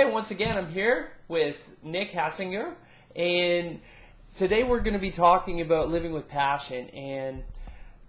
Okay, once again, I'm here with Nick Hansinger, and today we're going to be talking about living with passion. And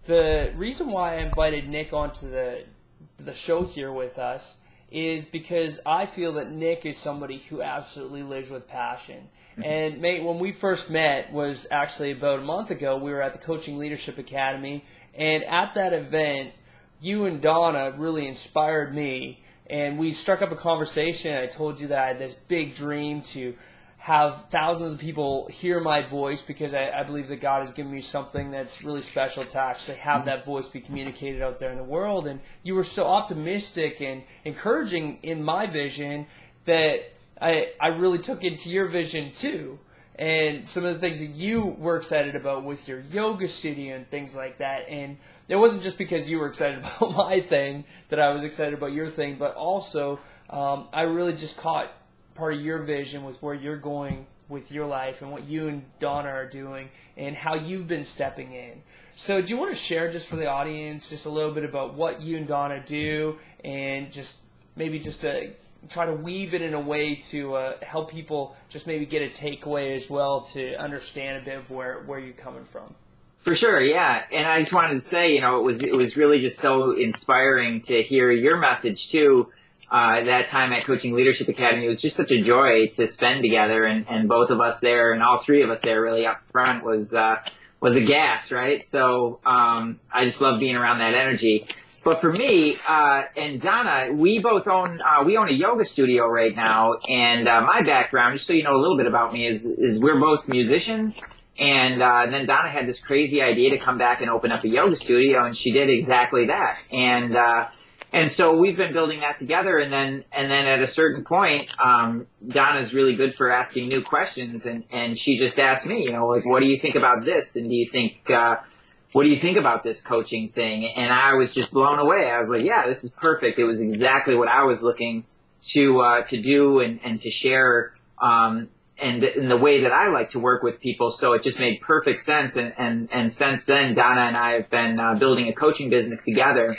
the reason why I invited Nick onto the show here with us is because I feel that Nick is somebody who absolutely lives with passion. And mate, when we first met was actually about a month ago. We were at the Coaching Leadership Academy, and at that event, you and Donna really inspired me. And we struck up a conversation. I told you that I had this big dream to have thousands of people hear my voice, because I believe that God has given me something that's really special to actually have that voice be communicated out there in the world. And you were so optimistic and encouraging in my vision that I really took into your vision too. And some of the things that you were excited about with your yoga studio and things like that. And it wasn't just because you were excited about my thing that I was excited about your thing, but also I really just caught part of your vision with where you're going with your life and what you and Donna are doing and how you've been stepping in. So do you want to share just for the audience just a little bit about what you and Donna do, and just maybe just to try to weave it in a way to help people just maybe get a takeaway as well, to understand a bit of where you're coming from? For sure, yeah. And I just wanted to say, it was really just so inspiring to hear your message too. That time at Coaching Leadership Academy, it was just such a joy to spend together, and both of us there, and all three of us there really up front was a gas, right? So I just love being around that energy. But for me and Donna, we both own a yoga studio right now, and my background, just so you know a little bit about me, is we're both musicians. And then Donna had this crazy idea to come back and open up a yoga studio, and she did exactly that. And so we've been building that together. And then at a certain point, Donna's really good for asking new questions, and she just asked me, like, what do you think about this? And what do you think about this coaching thing? And I was just blown away. I was like, yeah, this is perfect. It was exactly what I was looking to do and to share. And in the way that I like to work with people. So it just made perfect sense. And since then, Donna and I have been building a coaching business together,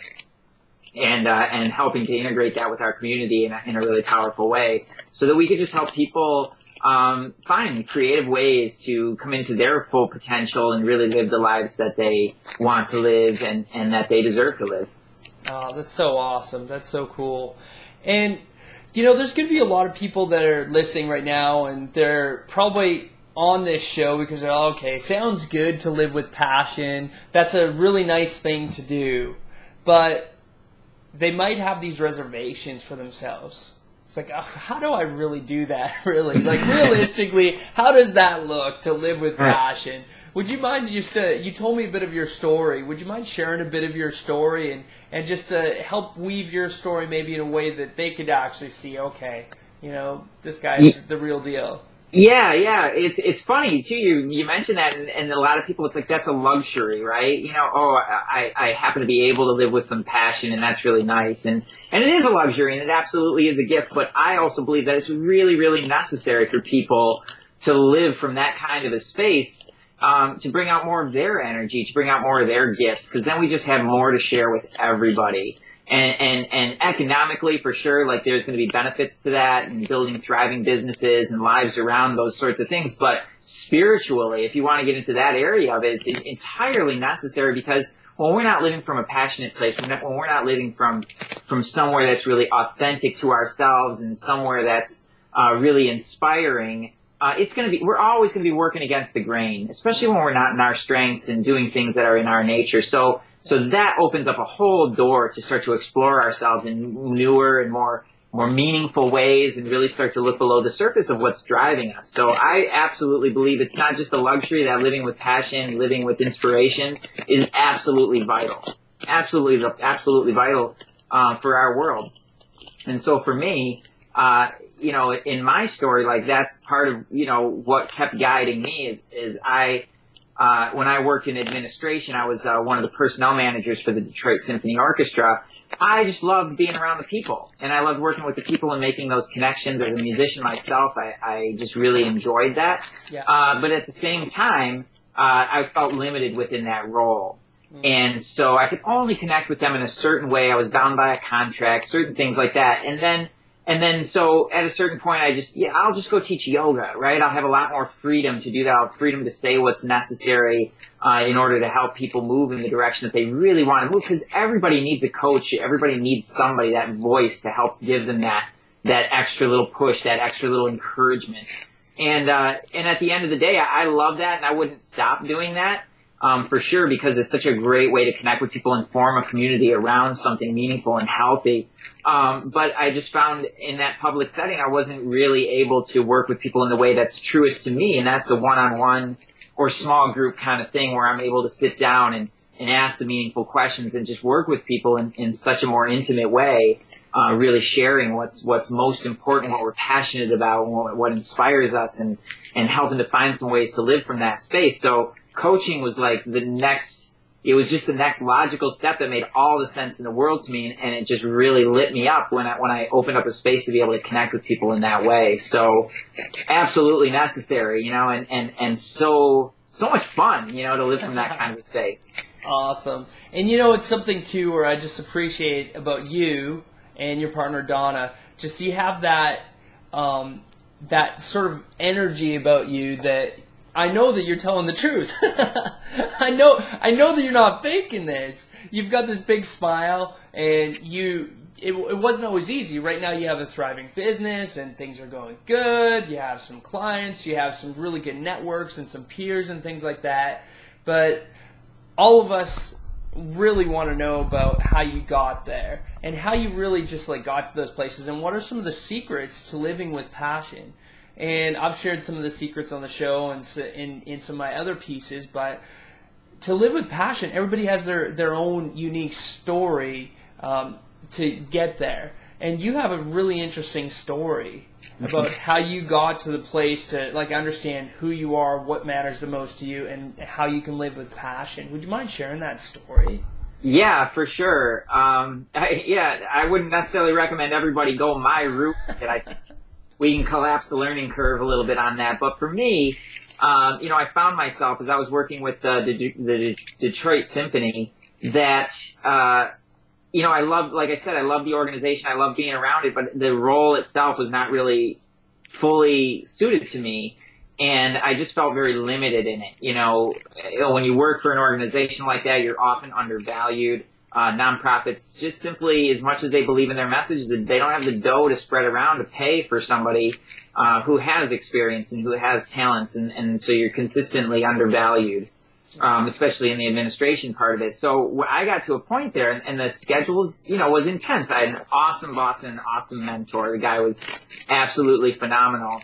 and helping to integrate that with our community in a really powerful way, so that we could just help people find creative ways to come into their full potential and really live the lives that they want to live and that they deserve to live. Oh, that's so awesome. That's so cool. And there's going to be a lot of people that are listening right now, and they're probably on this show because they're like, okay, sounds good to live with passion. That's a really nice thing to do. But they might have these reservations for themselves. It's like, oh, how do I really do that, really? Like, realistically, how does that look, to live with passion? Would you mind just, you told me a bit of your story. Would you mind sharing a bit of your story and just help weave your story maybe in a way that they could actually see, okay, this guy is the real deal? Yeah. It's funny too. You mentioned that, and a lot of people, it's like, that's a luxury, right? I happen to be able to live with some passion, and that's really nice. And it is a luxury, and it absolutely is a gift. But I also believe that it's really, really necessary for people to live from that kind of a space, to bring out more of their energy, to bring out more of their gifts, because then we just have more to share with everybody. And economically, for sure, like, there's going to be benefits to that, and building thriving businesses and lives around those sorts of things. But spiritually, if you want to get into that area of it, it's entirely necessary, because when we're not living from a passionate place, when we're not living from somewhere that's really authentic to ourselves, and somewhere that's really inspiring, we're always going to be working against the grain, especially when we're not in our strengths and doing things that are in our nature. So that opens up a whole door to start to explore ourselves in newer and more meaningful ways, and really start to look below the surface of what's driving us. So I absolutely believe it's not just a luxury, that living with passion, living with inspiration is absolutely vital. Absolutely vital for our world. And so for me, in my story, like, that's part of, what kept guiding me is when I worked in administration, I was one of the personnel managers for the Detroit Symphony Orchestra. I just loved being around the people, and I loved working with the people and making those connections. As a musician myself, I just really enjoyed that. Yeah. But at the same time, I felt limited within that role. And so I could only connect with them in a certain way. I was bound by a contract, certain things like that. And then And then, so at a certain point, I'll just go teach yoga, right? I'll have a lot more freedom to do that. I'll have freedom to say what's necessary in order to help people move in the direction that they really want to move. Because everybody needs a coach. Everybody needs somebody, that voice to help give them that extra little push, that extra little encouragement. And at the end of the day, I love that, and I wouldn't stop doing that. For sure, because it's such a great way to connect with people and form a community around something meaningful and healthy. But I just found in that public setting, I wasn't really able to work with people in the way that's truest to me. And that's a one-on-one or small group kind of thing where I'm able to sit down and ask the meaningful questions and just work with people in such a more intimate way, really sharing what's most important, what we're passionate about, what inspires us, and helping to find some ways to live from that space. So coaching was like it was just the next logical step that made all the sense in the world to me, and it just really lit me up when I opened up a space to be able to connect with people in that way. So absolutely necessary, and so much fun, to live from that kind of a space. Awesome. And it's something too where I just appreciate about you and your partner Donna, just you have that that sort of energy about you that I know that you're telling the truth. I know that you're not faking this. You've got this big smile, and it wasn't always easy. Right now you have a thriving business and things are going good. You have some clients, you have some really good networks and some peers and things like that. But all of us really want to know about how you got there and how you really just got to those places, and what are some of the secrets to living with passion. And I've shared some of the secrets on the show and in some of my other pieces, but to live with passion, everybody has their own unique story to get there. And you have a really interesting story about how you got to the place to understand who you are, what matters the most to you, and how you can live with passion. Would you mind sharing that story? Yeah, for sure. I wouldn't necessarily recommend everybody go my route. I think we can collapse the learning curve a little bit on that. But for me, I found myself as I was working with the Detroit Symphony that, I love, like I said, I love the organization. I love being around it, but the role itself was not really fully suited to me. And I just felt very limited in it. When you work for an organization like that, you're often undervalued. Nonprofits, just simply, as much as they believe in their message, they don't have the dough to spread around to pay for somebody who has experience and who has talents, and so you're consistently undervalued, especially in the administration part of it. So I got to a point there, and the schedule was intense. I had an awesome boss and an awesome mentor. The guy was absolutely phenomenal,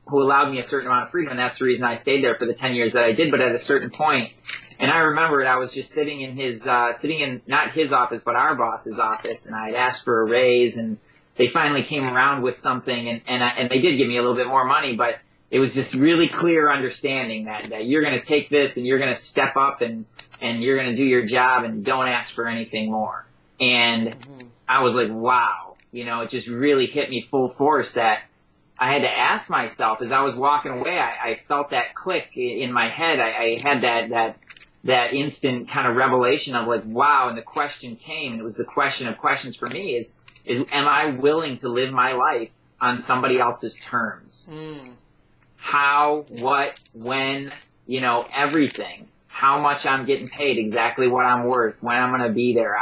who allowed me a certain amount of freedom, and that's the reason I stayed there for the 10 years that I did. But at a certain point, and I remember it, I was just sitting in not his office, but our boss's office, and I had asked for a raise, and they finally came around with something, and they did give me a little bit more money, but it was just really clear understanding that you're going to take this and you're going to step up and you're going to do your job and don't ask for anything more. And I was like, wow, it just really hit me full force that I had to ask myself as I was walking away. I felt that click in my head. I had that instant kind of revelation of wow. And the question came. It was the question of questions for me is am I willing to live my life on somebody else's terms? How, what, when, everything. How much I'm getting paid, exactly what I'm worth, when I'm going to be there.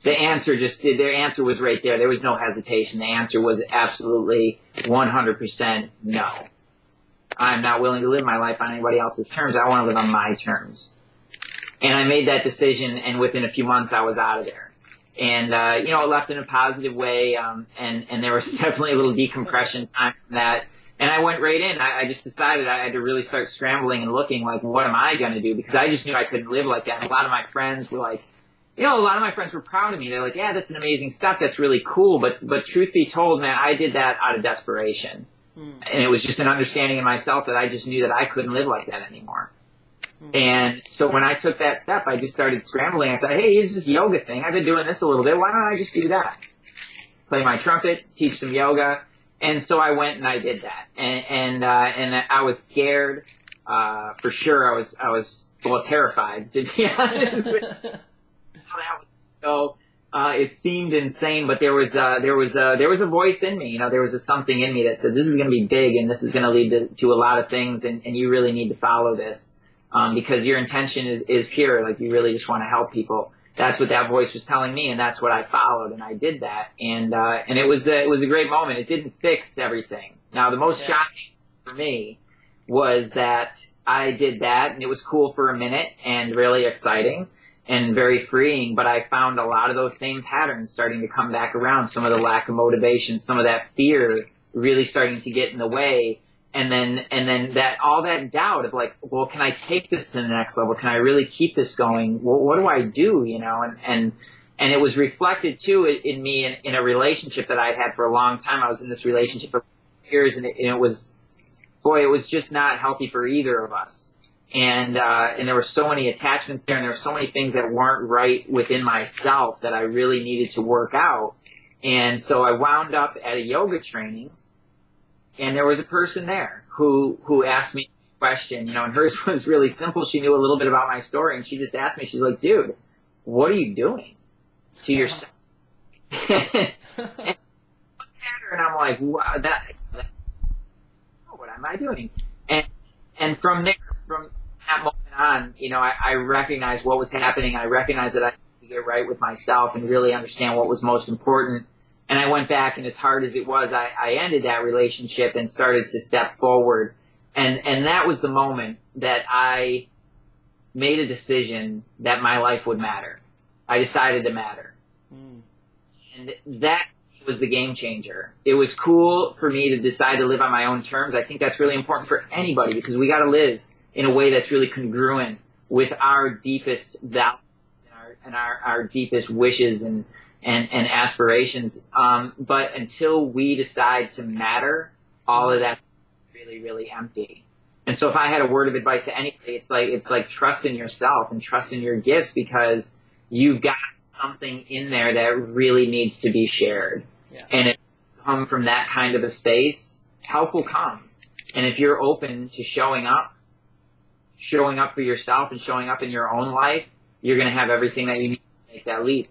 Their answer was right there. There was no hesitation. The answer was absolutely 100% no. I'm not willing to live my life on anybody else's terms. I want to live on my terms. And I made that decision, and within a few months, I was out of there. And, it left in a positive way, and there was definitely a little decompression time from that. And I went right in. I just decided I had to really start scrambling and looking, what am I going to do? Because I just knew I couldn't live like that. And a lot of my friends were a lot of my friends were proud of me. They're like, yeah, that's an amazing stuff. That's really cool. But truth be told, man, I did that out of desperation. And it was just an understanding in myself that I just knew that I couldn't live like that anymore. And so when I took that step, I just started scrambling. I thought, hey, here's this yoga thing. I've been doing this a little bit. Why don't I just do that? Play my trumpet, teach some yoga. And so I went and I did that. And I was scared. For sure, I was terrified, to be honest with you. How that would go. It seemed insane, but there was a voice in me. You know, there was a something in me that said, this is going to be big and this is going to lead to a lot of things, and you really need to follow this, because your intention is pure. Like, you really just want to help people. That's what that voice was telling me, and that's what I followed, and I did that. And it was a great moment. It didn't fix everything. Now, the most shocking for me was that I did that, and it was cool for a minute and really exciting and very freeing, but I found a lot of those same patterns starting to come back around. Some of the lack of motivation, some of that fear really starting to get in the way. And then that all that doubt of like, well, can I take this to the next level? Can I really keep this going? Well, what do I do? You know, and it was reflected too in me in a relationship that I'd had for a long time. I was in this relationship for years, and it was just not healthy for either of us. And there were so many attachments there, and there were so many things that weren't right within myself that I really needed to work out. And so I wound up at a yoga training, and there was a person there who asked me a question, you know, and hers was really simple. She knew a little bit about my story, and she just asked me, she's like, dude, what are you doing to yourself? And I'm like, wow, what am I doing? And from there, from that moment on, you know, I recognized what was happening. I recognized that I needed to get right with myself and really understand what was most important. And I went back, and as hard as it was, I ended that relationship and started to step forward. And that was the moment that I made a decision that my life would matter. I decided to matter. And that was the game changer. It was cool for me to decide to live on my own terms. I think that's really important for anybody, because we got to live in a way that's really congruent with our deepest values and our deepest wishes and aspirations. But until we decide to matter, all of that is really, really empty. And so if I had a word of advice to anybody, it's like trust in yourself and trust in your gifts, because you've got something in there that really needs to be shared. Yeah. And if you come from that kind of a space, help will come. And if you're open to showing up for yourself and showing up in your own life, you're going to have everything that you need to make that leap.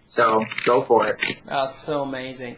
So go for it. That's so amazing.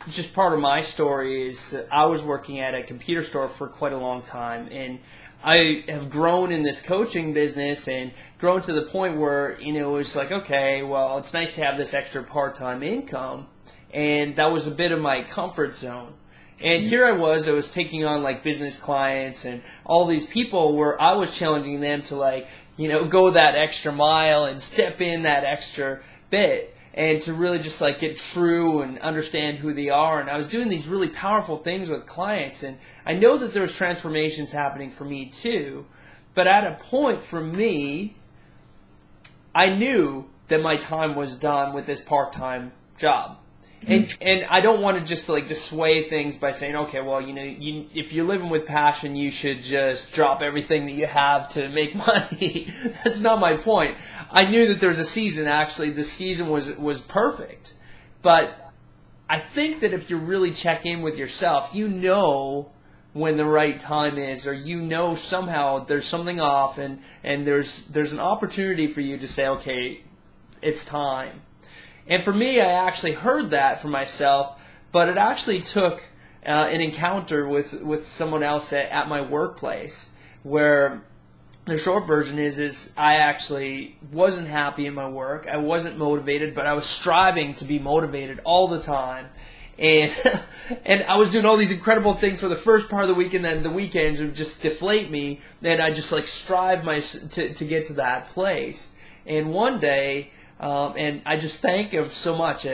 Just part of my story is that I was working at a computer store for quite a long time, and I have grown in this coaching business and grown to the point where, you know, it's like, okay, well, it's nice to have this extra part-time income, and that was a bit of my comfort zone. And here I was taking on like business clients and all these people where I was challenging them to, like, you know, go that extra mile and step in that extra bit, and to really just like get true and understand who they are. And I was doing these really powerful things with clients, and I know that there was transformations happening for me too. But at a point for me, I knew that my time was done with this part-time job. And I don't want to just like dissuade things by saying, okay, well, you know, if you're living with passion, you should just drop everything that you have to make money. That's not my point. I knew that there's a season. Actually, the season was perfect. But I think that if you really check in with yourself, you know when the right time is, or you know somehow there's something off, and there's an opportunity for you to say, okay, it's time. And for me, I actually heard that for myself, but it actually took an encounter with someone else at my workplace, where the short version is I actually wasn't happy in my work. I wasn't motivated, but I was striving to be motivated all the time. And and I was doing all these incredible things for the first part of the week, and then the weekends would just deflate me, and I just like strive to get to that place. And one day, and I just thank him so much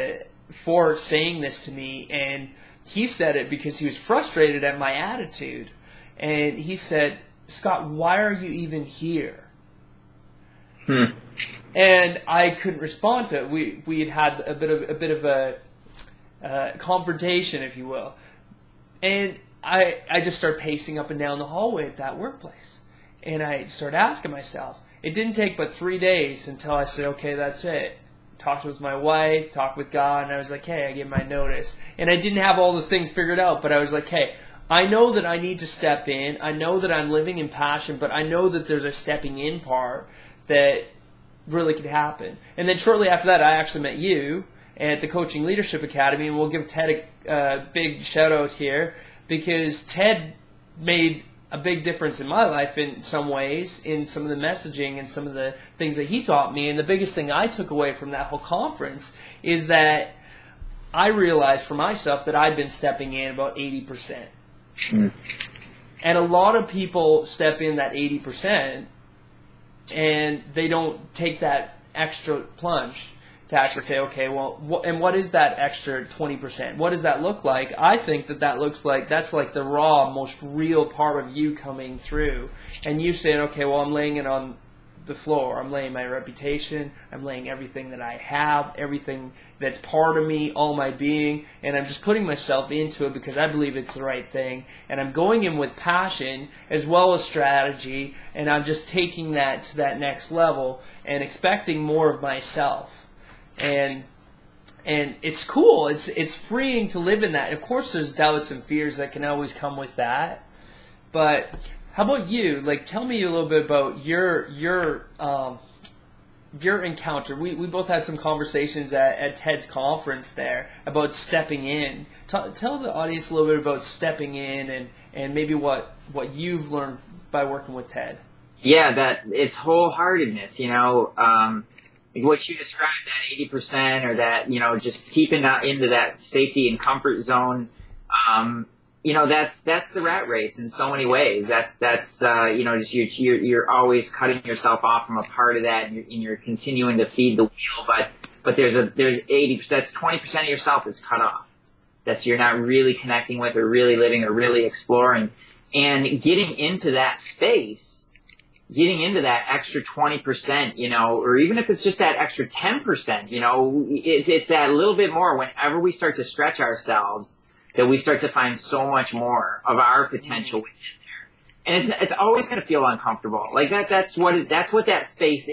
for saying this to me. And he said it because he was frustrated at my attitude. And he said, Scott, why are you even here? And I couldn't respond to it. We had a bit of a confrontation, if you will. And I just started pacing up and down the hallway at that workplace. And I started asking myself, it didn't take but 3 days until I said, okay, that's it. Talked with my wife, talked with God, and I was like, hey, I gave my notice. And I didn't have all the things figured out, but I was like, hey, I know that I need to step in. I know that I'm living in passion, but I know that there's a stepping in part that really could happen. And then shortly after that, I actually met you at the Coaching Leadership Academy, and we'll give Ted a big shout out here, because Ted made a big difference in my life in some ways, in some of the messaging and some of the things that he taught me. And the biggest thing I took away from that whole conference is that I realized for myself that I'd been stepping in about 80%. And a lot of people step in that 80% and they don't take that extra plunge to actually say, okay, well, what is that extra 20%? What does that look like? I think that looks like, that's like the raw, most real part of you coming through. And you saying, okay, well, I'm laying it on the floor. I'm laying my reputation. I'm laying everything that I have, everything that's part of me, all my being, and I'm just putting myself into it because I believe it's the right thing. And I'm going in with passion as well as strategy, and I'm just taking that to that next level and expecting more of myself. And it's cool. It's freeing to live in that. Of course, there's doubts and fears that can always come with that. But how about you? Like, tell me a little bit about your encounter. We both had some conversations at Ted's conference there about stepping in. Tell the audience a little bit about stepping in and maybe what you've learned by working with Ted. Yeah, that it's wholeheartedness. What you described, that 80%, or that, just keeping that into that safety and comfort zone, that's the rat race in so many ways. That's just you're always cutting yourself off from a part of that, and you're continuing to feed the wheel. But there's 80%, that's 20% of yourself that's cut off. That's you're not really connecting with, or really living, or really exploring, and getting into that space. Getting into that extra 20%, or even if it's just that extra 10%, it's that little bit more. Whenever we start to stretch ourselves, that we start to find so much more of our potential within there. And it's always going to feel uncomfortable. Like that's what that space